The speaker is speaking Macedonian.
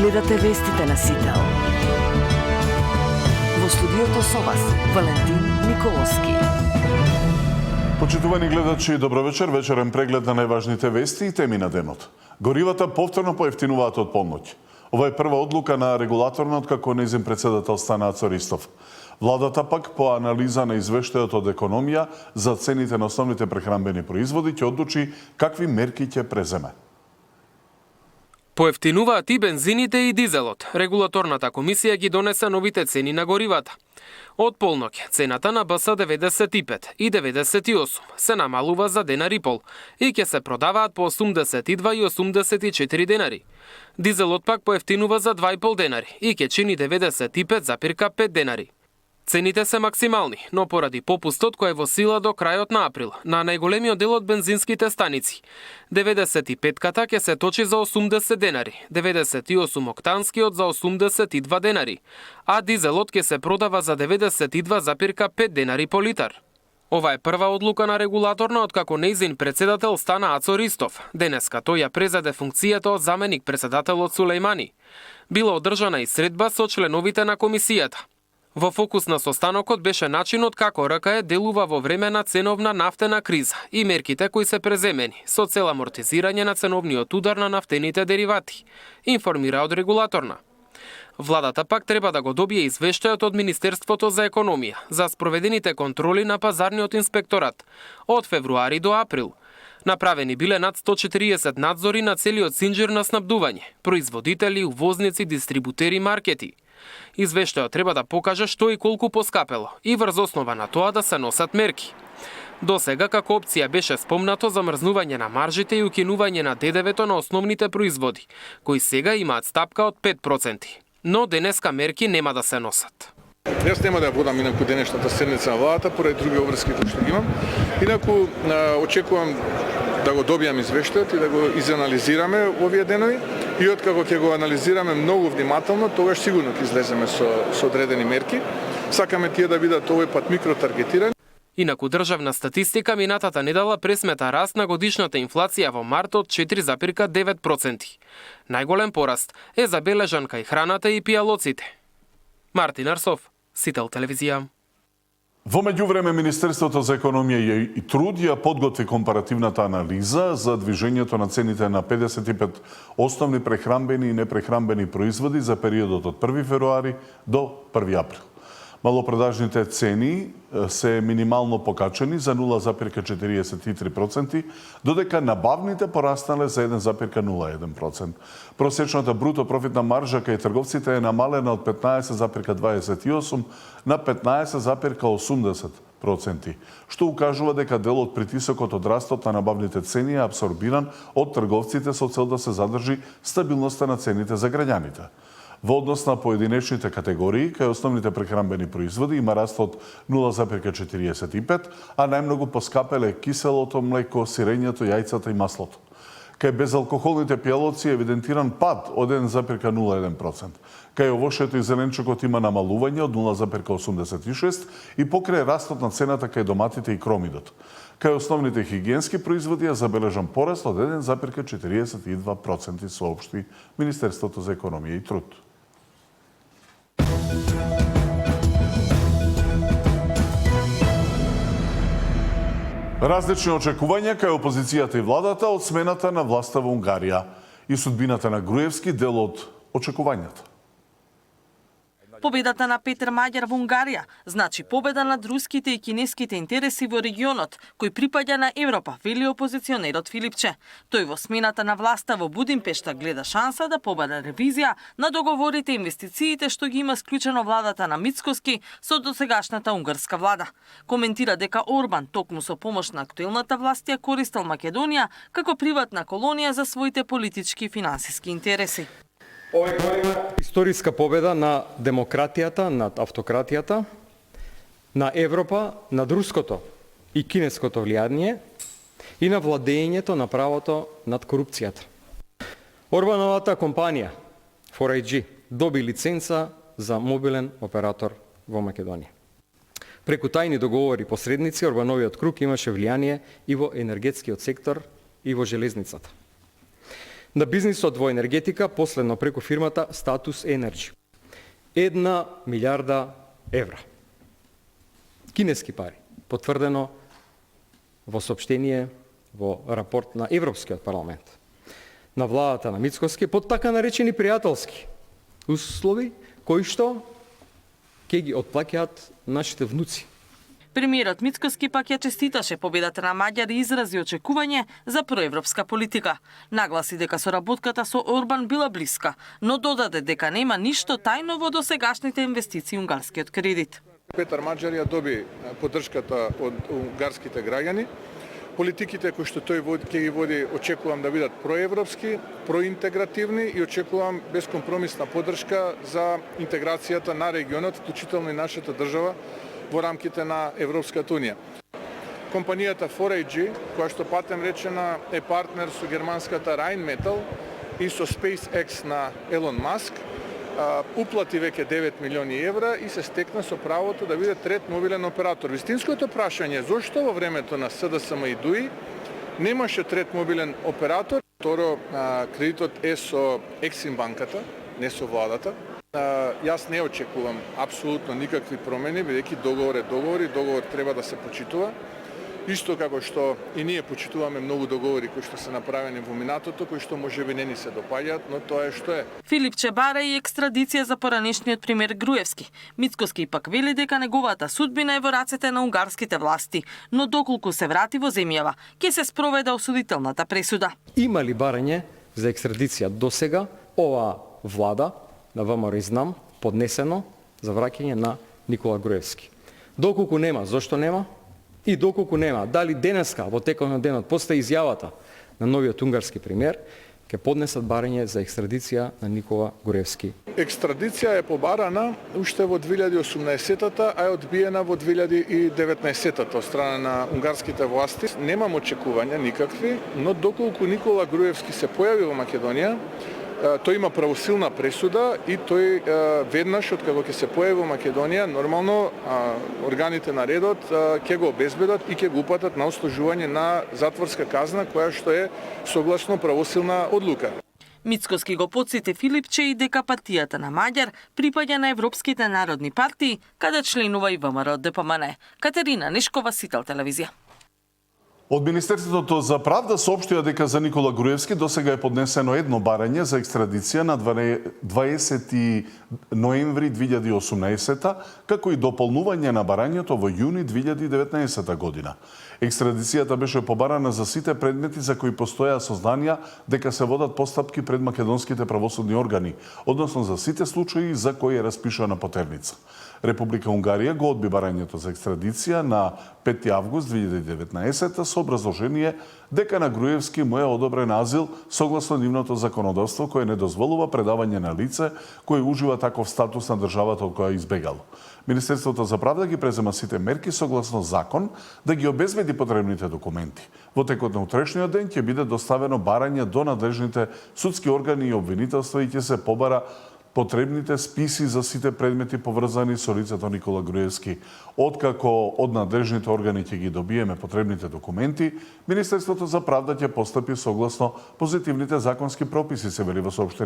Гледате вестите на Сител. Во студиото со вас, Валентин Николовски. Почитувани гледачи, добро вечер. Вечерен преглед на најважните вести и теми на денот. Горивата повторно поевтинуваат од полноќ. Ова е прва одлука на регулаторна откако нејзин председател стана Ацо Ристов. Владата пак по анализа на извештајот од економија за цените на основните прехранбени производи ќе одлучи какви мерки ќе преземе. Поевтинуваат и бензините и дизелот. Регулаторната комисија ги донесе новите цени на горивата. Од полноќ цената на БС 95 и 98 се намалува за денар и пол и ќе се продаваат по 82 и 84 денари. Дизелот пак поевтинува за 2,5 денари и ќе чини 95,5 денари. Цените се максимални, но поради попустот кој е во сила до крајот на април на најголемиот дел од бензинските станици. 95-ката ќе се точи за 80 денари, 98-октанскиот за 82 денари, а дизелот ќе се продава за 92,5 денари по литар. Ова е прва одлука на регулаторна откако нејзин председател стана Ацо Ристов. Денеска тој ја презеде функцијата од заменик председателот Сулејмани. Била одржана и средба со членовите на комисијата. Во фокус на состанокот беше начинот како РКЕ делува во време на ценовна нафтена криза и мерките кои се преземени со цел амортизирање на ценовниот удар на нафтените деривати, информира од регулаторна. Владата пак треба да го добие извештајот од Министерството за економија за спроведените контроли на пазарниот инспекторат од февруари до април. Направени биле над 140 надзори на целиот синџир на снабдување, производители, увозници, дистрибутери, маркети. Извештајот треба да покаже што и колку поскапело и врз основа на тоа да се носат мерки. До сега како опција беше спомнато замрзнување на маржите и укинување на ДДВ-то на основните производи, кои сега имаат стапка од 5%. Но денеска мерки нема да се носат. Јас нема да ја водам инаку денешната седница на владата поради други обврски кои што ги имам. Инаку очекувам да го добијам извештајот и да го изанализираме овие денови и откако ќе го анализираме многу внимателно, тогаш сигурно ќе излеземе со одредени мерки. Сакаме тие да бидат овој пат микротаргетирани. Инаку државна статистика минатата недела пресмета раст на годишната инфлација во март од 4,9%. Најголем пораст е забележан кај храната и пијалоците. Мартин Арсов, Сител телевизија. Во меѓувреме Министерството за економија и труд ја подготви компаративната анализа за движењето на цените на 55 основни прехранбени и непрехранбени производи за периодот од 1 февруари до 1 април. Малопродажните цени се минимално покачени за 0,43%, додека набавните пораснале за 1,01%. Просечната бруто профитна маржа кај трговците е намалена од 15,28 на 15,80%, што укажува дека дел од притисокот од растот на набавните цени е абсорбиран од трговците со цел да се задржи стабилноста на цените за граѓаните. Во однос на поединечните категории, кај основните прехранбени производи има раст од 0,45, а најмногу поскапеле киселото млеко, сирењето, јајцата и маслото. Кај безалкохолните пијалоци е евидентиран пад од 1,01%. Кај овошјето и зеленчукот има намалување од 0,86 и покрај растот на цената кај доматите и кромидот. Кај основните хигиенски производи е забележан пораст од 1,42%, соопшти Министерството за економија и труд. Различни очекувања кај опозицијата и владата од смената на власта во Унгарија и судбината на Груевски дел од очекувањата. Победата на Петер Маѓар во Унгарија значи победа над руските и кинеските интереси во регионот, кој припаѓа на Европа, вели опозиционерот Филипче. Тој во смената на власта во Будимпешта гледа шанса да победа ревизија на договорите и инвестициите што ги има склучено владата на Мицкоски со досегашната унгарска влада. Коментира дека Орбан токму со помош на актуелната власт ја користел Македонија како приватна колонија за своите политички и финансиски интереси. Ова е историска победа на демократијата над автократијата, на Европа над руското и кинеското влијание и на владењето на правото над корупцијата. Орбановата компанија 4iG доби лиценца за мобилен оператор во Македонија. Преку тајни договори посредници, Орбановиот круг имаше влијание и во енергетскиот сектор и во железницата. на бизнисот во енергетика, последно преку фирмата Status Energy. 1 милиарда евра. Кинески пари, потврдено во соопштение во рапорт на Европскиот парламент. На владата на Мицкоски под така наречени пријателски услови, кои што ќе ги отплаќаат нашите внуци. Премиерот Мицкоски пак ја честиташе победата на Маѓар и изрази очекување за проевропска политика. Нагласи дека соработката со Орбан била блиска, но додаде дека нема ништо тајно во досегашните инвестиции унгарскиот кредит. Петар Маѓар ја доби поддршката од унгарските граѓани. Политиките кои што тој ќе ги води, очекувам да бидат проевропски, проинтегративни и очекувам безкомпромисна поддршка за интеграцијата на регионот, вклучително и нашата држава, во рамките на Европската Унија. Компанијата 4AG, која што патем речена е партнер со германската Rheinmetall и со SpaceX на Елон Маск, уплати веќе 9 милиони евра и се стекна со правото да биде трет мобилен оператор. Вистинското прашање е зошто во времето на СДСМ и ДУИ немаше трет мобилен оператор. Второ, кредитот е со Ексим банката, не со владата. Јас не очекувам апсолутно никакви промени, бидејќи договор е договор и договор треба да се почитува. Исто како што и ние почитуваме многу договори кои што се направени во минатото, кои што можеби не ни се допаѓаат, но тоа е што е. Филипче бара и екстрадиција за поранешниот премиер Груевски. Мицкоски пак вели дека неговата судбина е во рацете на унгарските власти, но доколку се врати во земјава, ќе се спроведе осудителната пресуда. Има ли барање за екстрадиција досега ова влада на ВМРО знам поднесено за враќање на Никола Груевски? Доколку нема, зошто нема? И доколку нема, дали денеска во текот на денот после изјавата на новиот унгарски премиер ќе поднесат барање за екстрадиција на Никола Груевски? Екстрадиција е побарана уште во 2018-та, а е одбиена во 2019-та од страна на унгарските власти. Немам очекувања никакви, но доколку Никола Груевски се појави во Македонија, тој има правосилна пресуда и тој веднаш од како ќе се појави во Македонија, нормално органите на редот ќе го обезбедат и ќе го упатат на ослужување на затворска казна која што е согласно правосилна одлука. Мицкоски го потсети Филипче и дека партијата на Маѓар припаѓа на Европските народни партии, каде членува и ВМРО ДПМН. Катерина Нешкова, Сител телевизија. Од Министерството за правда соопштија дека за Никола Груевски досега е поднесено едно барање за екстрадиција на 20 ноември 2018, како и дополнување на барањето во јуни 2019 година. Екстрадицијата беше побарана за сите предмети за кои постоја сознанија дека се водат постапки пред македонските правосудни органи, односно за сите случаи за кои е распишана потерница. Република Унгарија го одби барањето за екстрадиција на 5 август 2019 со образложение дека на Груевски му е одобрен азил согласно нивното законодавство кое не дозволува предавање на лице кој ужива таков статус на државата од која избегало. Министерството за правда ги презема сите мерки согласно закон да ги обезбеди потребните документи. Во текот на утрешниот ден ќе биде доставено барање до надлежните судски органи и обвинителства и ќе се побара потребните списи за сите предмети поврзани со лицето Никола Груевски. Откако од надлежните органи ќе ги добиеме потребните документи, Министерството за правда ќе постапи согласно позитивните законски прописи, се вели во соопштение.